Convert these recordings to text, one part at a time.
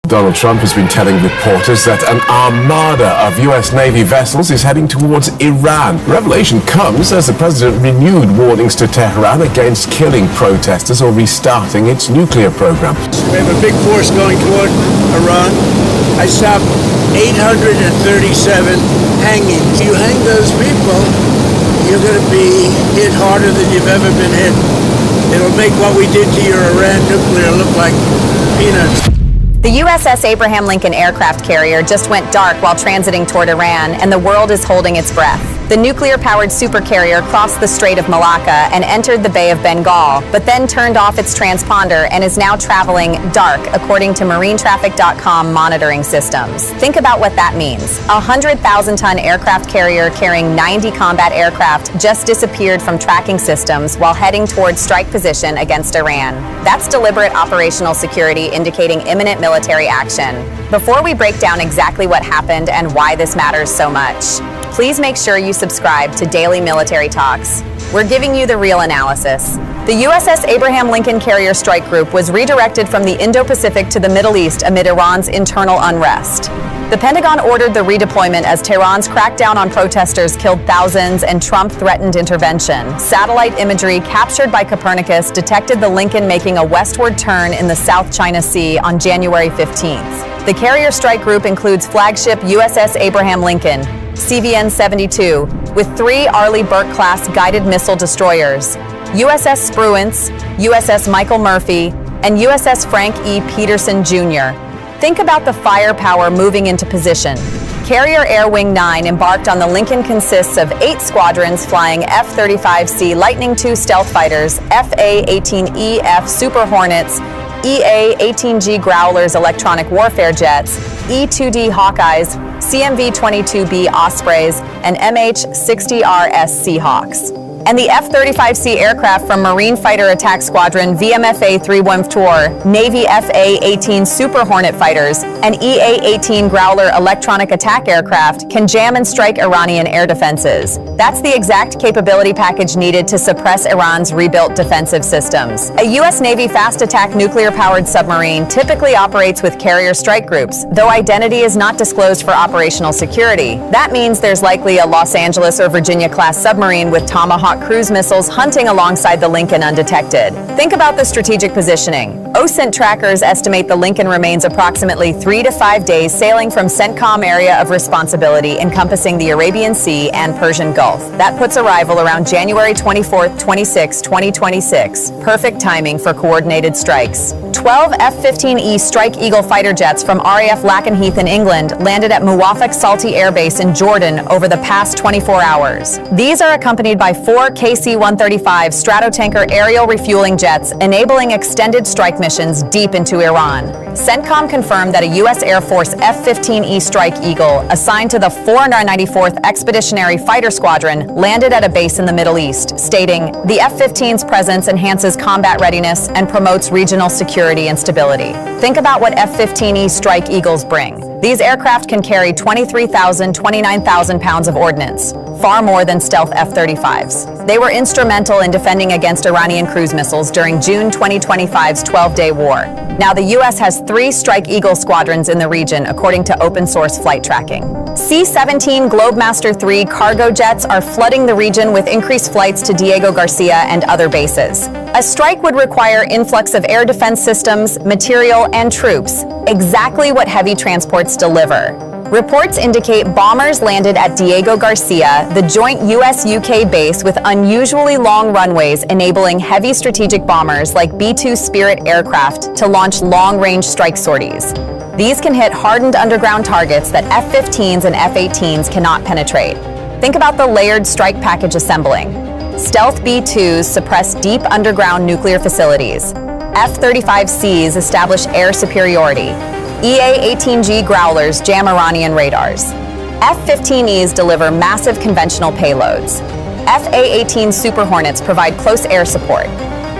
Donald Trump has been telling reporters that an armada of U.S. Navy vessels is heading towards Iran. The revelation comes as the president renewed warnings to Tehran against killing protesters or restarting its nuclear program. We have a big force going toward Iran. I stopped 837 hangings. You hang those people, you're going to be hit harder than you've ever been hit. It'll make what we did to your Iran nuclear look like peanuts. The USS Abraham Lincoln aircraft carrier just went dark while transiting toward Iran, and the world is holding its breath. The nuclear-powered supercarrier crossed the Strait of Malacca and entered the Bay of Bengal, but then turned off its transponder and is now traveling dark, according to MarineTraffic.com monitoring systems. Think about what that means. A 100,000-ton aircraft carrier carrying 90 combat aircraft just disappeared from tracking systems while heading towards strike position against Iran. That's deliberate operational security indicating imminent military action. Before we break down exactly what happened and why this matters so much, please make sure you subscribe to Daily Military Talks. We're giving you the real analysis. The USS Abraham Lincoln Carrier Strike Group was redirected from the Indo-Pacific to the Middle East amid Iran's internal unrest. The Pentagon ordered the redeployment as Tehran's crackdown on protesters killed thousands and Trump threatened intervention. Satellite imagery captured by Copernicus detected the Lincoln making a westward turn in the South China Sea on January 15th. The Carrier Strike Group includes flagship USS Abraham Lincoln, CVN-72, with 3 Arleigh Burke-class guided missile destroyers, USS Spruance, USS Michael Murphy, and USS Frank E. Peterson, Jr. Think about the firepower moving into position. Carrier Air Wing 9 embarked on the Lincoln consists of 8 squadrons flying F-35C Lightning II stealth fighters, FA-18EF Super Hornets, EA-18G Growlers electronic warfare jets, E-2D Hawkeyes, CMV-22B Ospreys, and MH-60RS Seahawks. And the F-35C aircraft from Marine Fighter Attack Squadron VMFA-314, Navy FA-18 Super Hornet fighters, and EA-18 Growler electronic attack aircraft can jam and strike Iranian air defenses. That's the exact capability package needed to suppress Iran's rebuilt defensive systems. A U.S. Navy fast attack nuclear-powered submarine typically operates with carrier strike groups, though identity is not disclosed for operational security. That means there's likely a Los Angeles or Virginia-class submarine with Tomahawk cruise missiles hunting alongside the Lincoln undetected. Think about the strategic positioning. OSINT trackers estimate the Lincoln remains approximately 3 to 5 days sailing from CENTCOM area of responsibility encompassing the Arabian Sea and Persian Gulf. That puts arrival around January 24, 26, 2026. Perfect timing for coordinated strikes. 12 F-15E Strike Eagle fighter jets from RAF Lakenheath in England landed at Muwafaq Salti Air Base in Jordan over the past 24 hours. These are accompanied by 4 KC-135 Stratotanker aerial refueling jets, enabling extended strike missions deep into Iran. CENTCOM confirmed that a U.S. Air Force F-15E Strike Eagle, assigned to the 494th Expeditionary Fighter Squadron, landed at a base in the Middle East, stating, "The F-15's presence enhances combat readiness and promotes regional security and stability." Think about what F-15E Strike Eagles bring. These aircraft can carry 29,000 pounds of ordnance, far more than stealth F-35s. They were instrumental in defending against Iranian cruise missiles during June 2025's 12-day war. Now the U.S. has 3 Strike Eagle squadrons in the region, according to open-source flight tracking. C-17 Globemaster III cargo jets are flooding the region with increased flights to Diego Garcia and other bases. A strike would require influx of air defense systems, material, and troops, exactly what heavy transports deliver. Reports indicate bombers landed at Diego Garcia, the joint US-UK base with unusually long runways enabling heavy strategic bombers like B-2 Spirit aircraft to launch long-range strike sorties. These can hit hardened underground targets that F-15s and F-18s cannot penetrate. Think about the layered strike package assembling. Stealth B-2s suppress deep underground nuclear facilities. F-35Cs establish air superiority. EA-18G Growlers jam Iranian radars. F-15Es deliver massive conventional payloads. FA-18 Super Hornets provide close air support.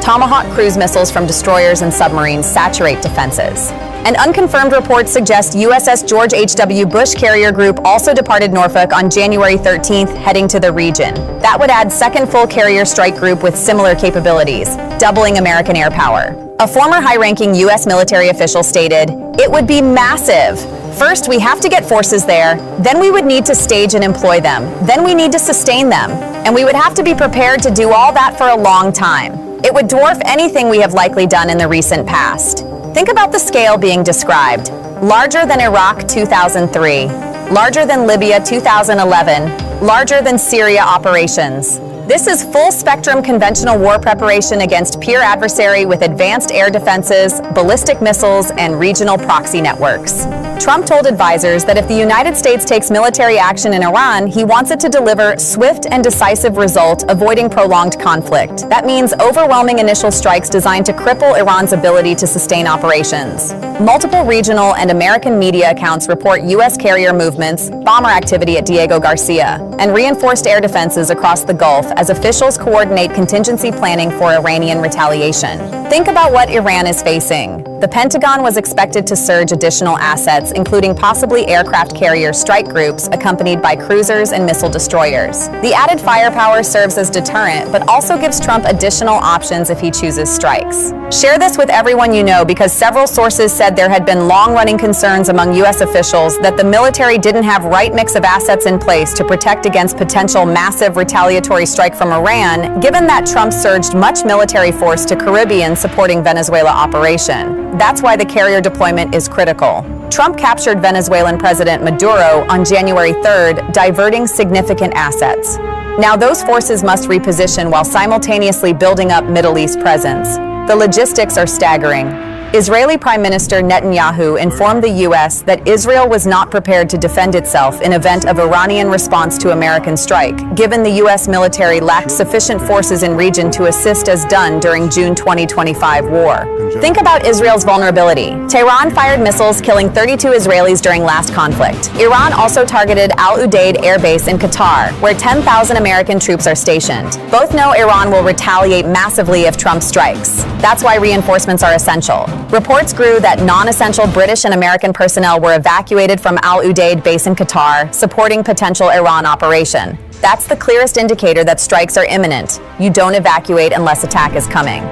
Tomahawk cruise missiles from destroyers and submarines saturate defenses. And unconfirmed reports suggest USS George H.W. Bush Carrier Group also departed Norfolk on January 13th, heading to the region. That would add second full carrier strike group with similar capabilities, doubling American air power. A former high-ranking U.S. military official stated, "It would be massive. First, we have to get forces there, then we would need to stage and employ them, then we need to sustain them, and we would have to be prepared to do all that for a long time. It would dwarf anything we have likely done in the recent past." Think about the scale being described. Larger than Iraq 2003, larger than Libya 2011, larger than Syria operations. This is full-spectrum conventional war preparation against peer adversary with advanced air defenses, ballistic missiles, and regional proxy networks. Trump told advisors that if the United States takes military action in Iran, he wants it to deliver swift and decisive result, avoiding prolonged conflict. That means overwhelming initial strikes designed to cripple Iran's ability to sustain operations. Multiple regional and American media accounts report U.S. carrier movements, bomber activity at Diego Garcia, and reinforced air defenses across the Gulf as officials coordinate contingency planning for Iranian retaliation. Think about what Iran is facing. The Pentagon was expected to surge additional assets, including possibly aircraft carrier strike groups accompanied by cruisers and missile destroyers. The added firepower serves as deterrent, but also gives Trump additional options if he chooses strikes. Share this with everyone you know because several sources said there had been long-running concerns among U.S. officials that the military didn't have right mix of assets in place to protect against potential massive retaliatory strike from Iran, given that Trump surged much military force to Caribbean supporting Venezuela operation. That's why the carrier deployment is critical. Trump captured Venezuelan President Maduro on January 3rd, diverting significant assets. Now those forces must reposition while simultaneously building up Middle East presence. The logistics are staggering. Israeli Prime Minister Netanyahu informed the U.S. that Israel was not prepared to defend itself in event of Iranian response to American strike, given the U.S. military lacked sufficient forces in region to assist as done during June 2025 war. Think about Israel's vulnerability. Tehran fired missiles killing 32 Israelis during last conflict. Iran also targeted Al Udeid Air Base in Qatar, where 10,000 American troops are stationed. Both know Iran will retaliate massively if Trump strikes. That's why reinforcements are essential. Reports grew that non-essential British and American personnel were evacuated from Al Udeid base in Qatar, supporting potential Iran operation. That's the clearest indicator that strikes are imminent. You don't evacuate unless attack is coming.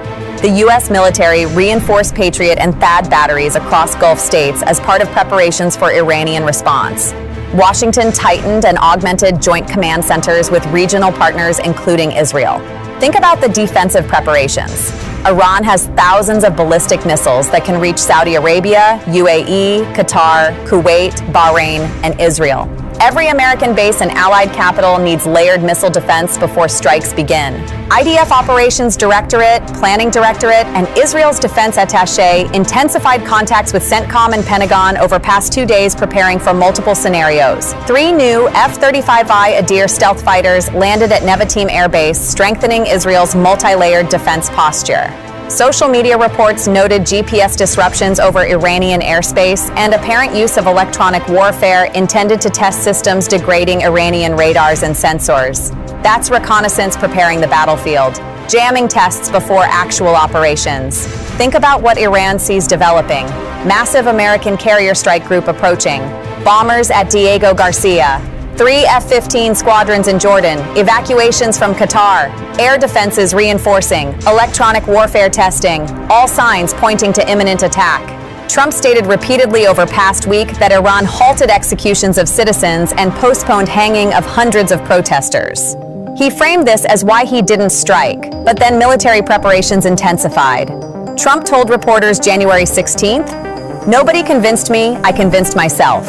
The U.S. military reinforced Patriot and THAAD batteries across Gulf states as part of preparations for Iranian response. Washington tightened and augmented joint command centers with regional partners, including Israel. Think about the defensive preparations. Iran has thousands of ballistic missiles that can reach Saudi Arabia, UAE, Qatar, Kuwait, Bahrain, and Israel. Every American base and allied capital needs layered missile defense before strikes begin. IDF Operations Directorate, Planning Directorate, and Israel's Defense Attaché intensified contacts with CENTCOM and Pentagon over past 2 days preparing for multiple scenarios. 3 new F-35I Adir stealth fighters landed at Nevatim Air Base, strengthening Israel's multi-layered defense posture. Social media reports noted GPS disruptions over Iranian airspace and apparent use of electronic warfare intended to test systems degrading Iranian radars and sensors. That's reconnaissance preparing the battlefield, jamming tests before actual operations. Think about what Iran sees developing. Massive American carrier strike group approaching. Bombers at Diego Garcia. 3 F-15 squadrons in Jordan, evacuations from Qatar, air defenses reinforcing, electronic warfare testing, all signs pointing to imminent attack. Trump stated repeatedly over past week that Iran halted executions of citizens and postponed hanging of hundreds of protesters. He framed this as why he didn't strike, but then military preparations intensified. Trump told reporters January 16th, "Nobody convinced me, I convinced myself.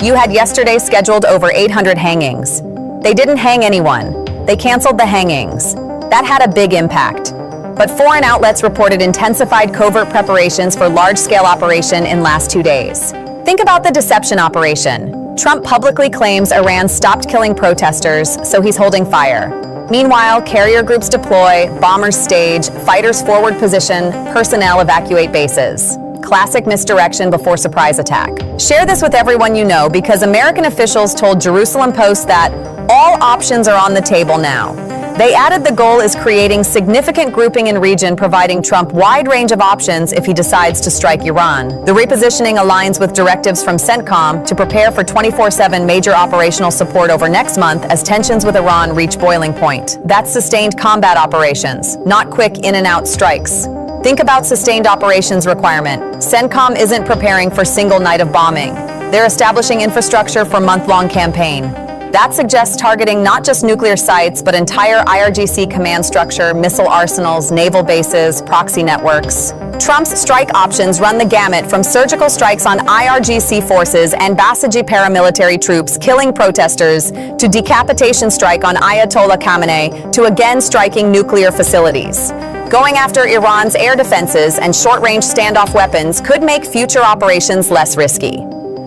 You had yesterday scheduled over 800 hangings. They didn't hang anyone. They canceled the hangings. That had a big impact." But foreign outlets reported intensified covert preparations for large-scale operation in last 2 days. Think about the deception operation. Trump publicly claims Iran stopped killing protesters, so he's holding fire. Meanwhile, carrier groups deploy, bombers stage, fighters forward position, personnel evacuate bases. Classic misdirection before surprise attack. Share this with everyone you know because American officials told Jerusalem Post that all options are on the table now. They added the goal is creating significant grouping in region, providing Trump wide range of options if he decides to strike Iran. The repositioning aligns with directives from CENTCOM to prepare for 24/7 major operational support over next month as tensions with Iran reach boiling point. That's sustained combat operations, not quick in and out strikes. Think about sustained operations requirement. CENTCOM isn't preparing for single night of bombing. They're establishing infrastructure for month-long campaign. That suggests targeting not just nuclear sites, but entire IRGC command structure, missile arsenals, naval bases, proxy networks. Trump's strike options run the gamut from surgical strikes on IRGC forces and Basiji paramilitary troops killing protesters to decapitation strike on Ayatollah Khamenei to again striking nuclear facilities. Going after Iran's air defenses and short-range standoff weapons could make future operations less risky.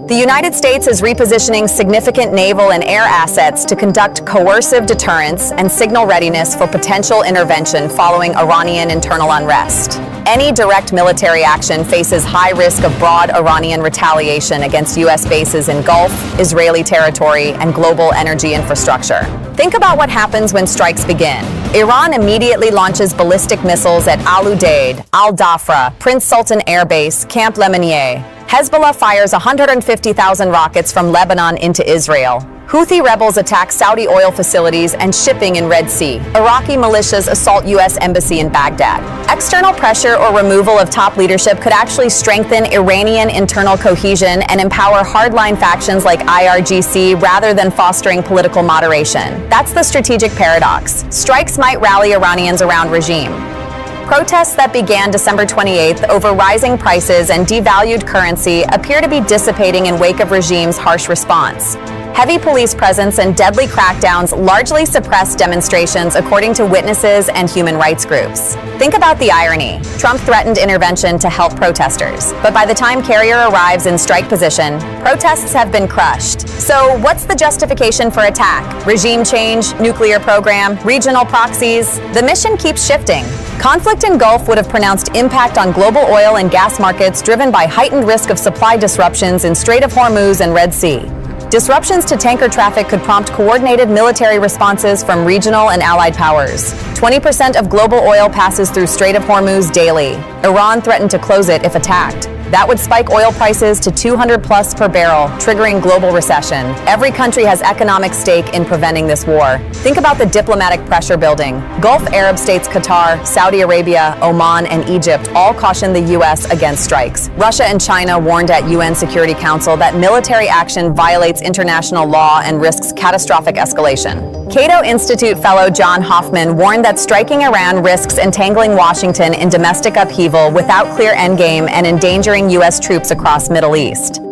The United States is repositioning significant naval and air assets to conduct coercive deterrence and signal readiness for potential intervention following Iranian internal unrest. Any direct military action faces high risk of broad Iranian retaliation against U.S. bases in Gulf, Israeli territory, and global energy infrastructure. Think about what happens when strikes begin. Iran immediately launches ballistic missiles at Al Udeid, Al Dhafra, Prince Sultan Air Base, Camp Lemonnier. Hezbollah fires 150,000 rockets from Lebanon into Israel. Houthi rebels attack Saudi oil facilities and shipping in Red Sea. Iraqi militias assault U.S. embassy in Baghdad. External pressure or removal of top leadership could actually strengthen Iranian internal cohesion and empower hardline factions like IRGC rather than fostering political moderation. That's the strategic paradox. Strikes might rally Iranians around regime. Protests that began December 28th over rising prices and devalued currency appear to be dissipating in wake of regime's harsh response. Heavy police presence and deadly crackdowns largely suppressed demonstrations, according to witnesses and human rights groups. Think about the irony. Trump threatened intervention to help protesters, but by the time Carrier arrives in strike position, protests have been crushed. So what's the justification for attack? Regime change, nuclear program, regional proxies? The mission keeps shifting. Conflict in Gulf would have pronounced impact on global oil and gas markets driven by heightened risk of supply disruptions in Strait of Hormuz and Red Sea. Disruptions to tanker traffic could prompt coordinated military responses from regional and allied powers. 20% of global oil passes through Strait of Hormuz daily. Iran threatened to close it if attacked. That would spike oil prices to $200 plus per barrel, triggering global recession. Every country has economic stake in preventing this war. Think about the diplomatic pressure building. Gulf Arab states Qatar, Saudi Arabia, Oman, and Egypt all cautioned the U.S. against strikes. Russia and China warned at UN Security Council that military action violates international law and risks catastrophic escalation. Cato Institute fellow John Hoffman warned that striking Iran risks entangling Washington in domestic upheaval without clear endgame and endangering U.S. troops across Middle East.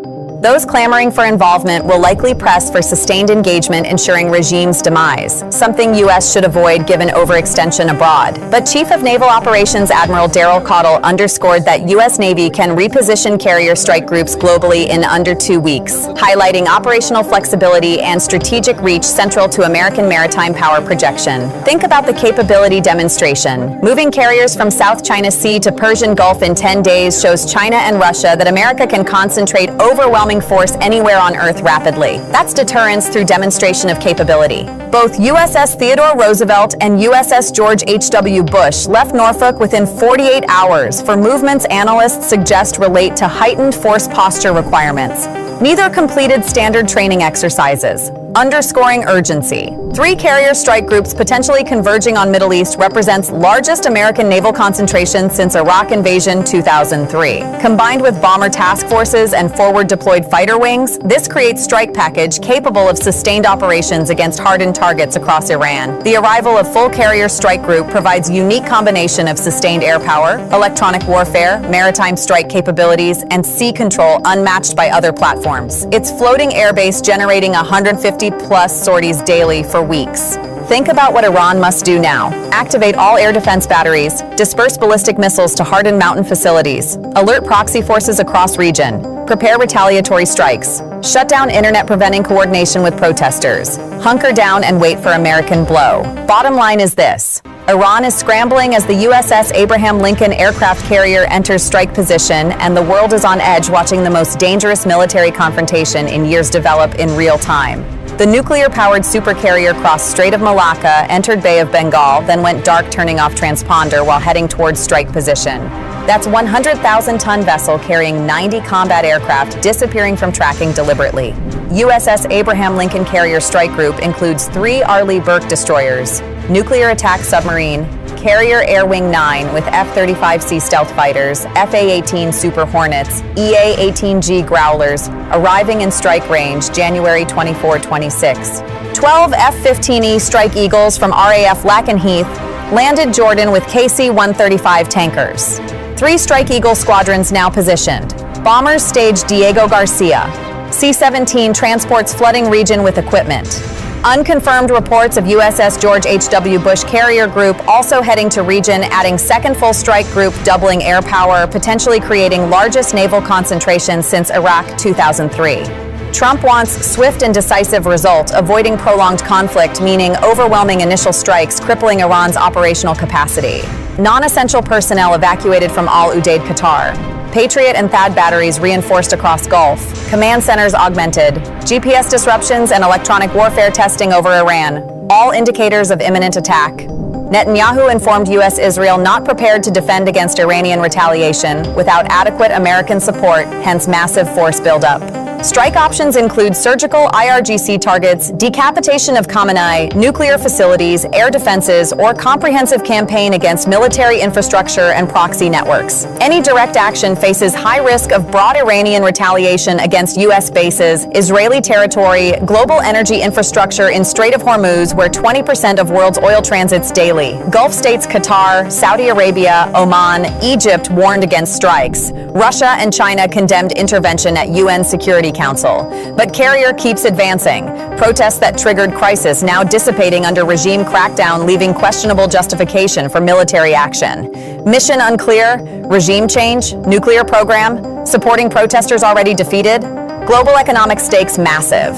Those clamoring for involvement will likely press for sustained engagement, ensuring regime's demise, something U.S. should avoid given overextension abroad. But Chief of Naval Operations Admiral Daryl Caudill underscored that U.S. Navy can reposition carrier strike groups globally in under 2 weeks, highlighting operational flexibility and strategic reach central to American maritime power projection. Think about the capability demonstration. Moving carriers from South China Sea to Persian Gulf in 10 days shows China and Russia that America can concentrate overwhelming force anywhere on Earth rapidly. That's deterrence through demonstration of capability. Both USS Theodore Roosevelt and USS George H.W. Bush left Norfolk within 48 hours for movements analysts suggest relate to heightened force posture requirements. Neither completed standard training exercises, underscoring urgency. 3 carrier strike groups potentially converging on Middle East represents largest American naval concentration since Iraq invasion 2003. Combined with bomber task forces and forward deployed fighter wings, this creates strike package capable of sustained operations against hardened targets across Iran. The arrival of full carrier strike group provides unique combination of sustained air power, electronic warfare, maritime strike capabilities, and sea control unmatched by other platforms. Its floating airbase generating 150 plus sorties daily for weeks. Think about what Iran must do now. Activate all air defense batteries, disperse ballistic missiles to hardened mountain facilities, alert proxy forces across region, prepare retaliatory strikes, shut down internet preventing coordination with protesters, hunker down and wait for American blow. Bottom line is this. Iran is scrambling as the USS Abraham Lincoln aircraft carrier enters strike position, and the world is on edge watching the most dangerous military confrontation in years develop in real time. The nuclear-powered supercarrier crossed Strait of Malacca, entered Bay of Bengal, then went dark, turning off transponder while heading towards strike position. That's 100,000-ton vessel carrying 90 combat aircraft disappearing from tracking deliberately. USS Abraham Lincoln carrier strike group includes 3 Arleigh Burke destroyers, nuclear attack submarine, Carrier Air Wing 9 with F-35C stealth fighters, FA-18 Super Hornets, EA-18G Growlers, arriving in strike range January 24-26. 12 F-15E Strike Eagles from RAF Lakenheath landed Jordan with KC-135 tankers. 3 Strike Eagle squadrons now positioned. Bombers stage Diego Garcia. C-17 transports flooding region with equipment. Unconfirmed reports of USS George H.W. Bush carrier group also heading to region, adding second full strike group, doubling air power, potentially creating largest naval concentration since Iraq 2003. Trump wants swift and decisive result, avoiding prolonged conflict, meaning overwhelming initial strikes, crippling Iran's operational capacity. Non-essential personnel evacuated from Al Udeid, Qatar. Patriot and THAAD batteries reinforced across Gulf. Command centers augmented. GPS disruptions and electronic warfare testing over Iran. All indicators of imminent attack. Netanyahu informed U.S. Israel not prepared to defend against Iranian retaliation without adequate American support, hence massive force buildup. Strike options include surgical IRGC targets, decapitation of Khamenei, nuclear facilities, air defenses, or comprehensive campaign against military infrastructure and proxy networks. Any direct action faces high risk of broad Iranian retaliation against U.S. bases, Israeli territory, global energy infrastructure in Strait of Hormuz, where 20% of world's oil transits daily. Gulf states Qatar, Saudi Arabia, Oman, Egypt warned against strikes. Russia and China condemned intervention at UN Security Council. But Carrier keeps advancing. Protests that triggered crisis now dissipating under regime crackdown, leaving questionable justification for military action. Mission unclear, regime change, nuclear program, supporting protesters already defeated, global economic stakes massive.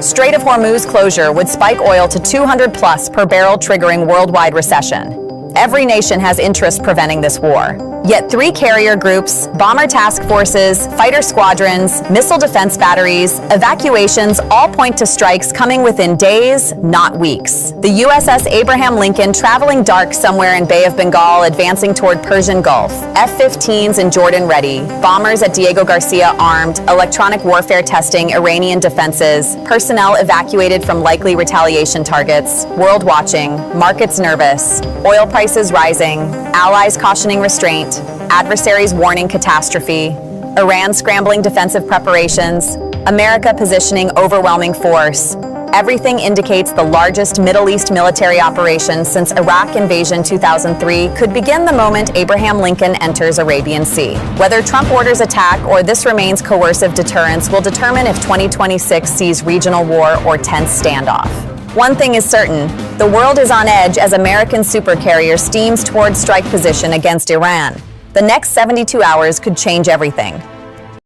Strait of Hormuz closure would spike oil to 200 plus per barrel, triggering worldwide recession. Every nation has interest preventing this war. Yet 3 carrier groups, bomber task forces, fighter squadrons, missile defense batteries, evacuations all point to strikes coming within days, not weeks. The USS Abraham Lincoln traveling dark somewhere in Bay of Bengal, advancing toward Persian Gulf. F-15s in Jordan ready, bombers at Diego Garcia armed, electronic warfare testing Iranian defenses, personnel evacuated from likely retaliation targets, world watching, markets nervous, oil prices rising, allies cautioning restraint, adversaries warning catastrophe, Iran scrambling defensive preparations, America positioning overwhelming force. Everything indicates the largest Middle East military operation since Iraq invasion 2003 could begin the moment Abraham Lincoln enters Arabian Sea. Whether Trump orders attack or this remains coercive deterrence will determine if 2026 sees regional war or tense standoff. One thing is certain, the world is on edge as American supercarrier steams towards strike position against Iran. The next 72 hours could change everything.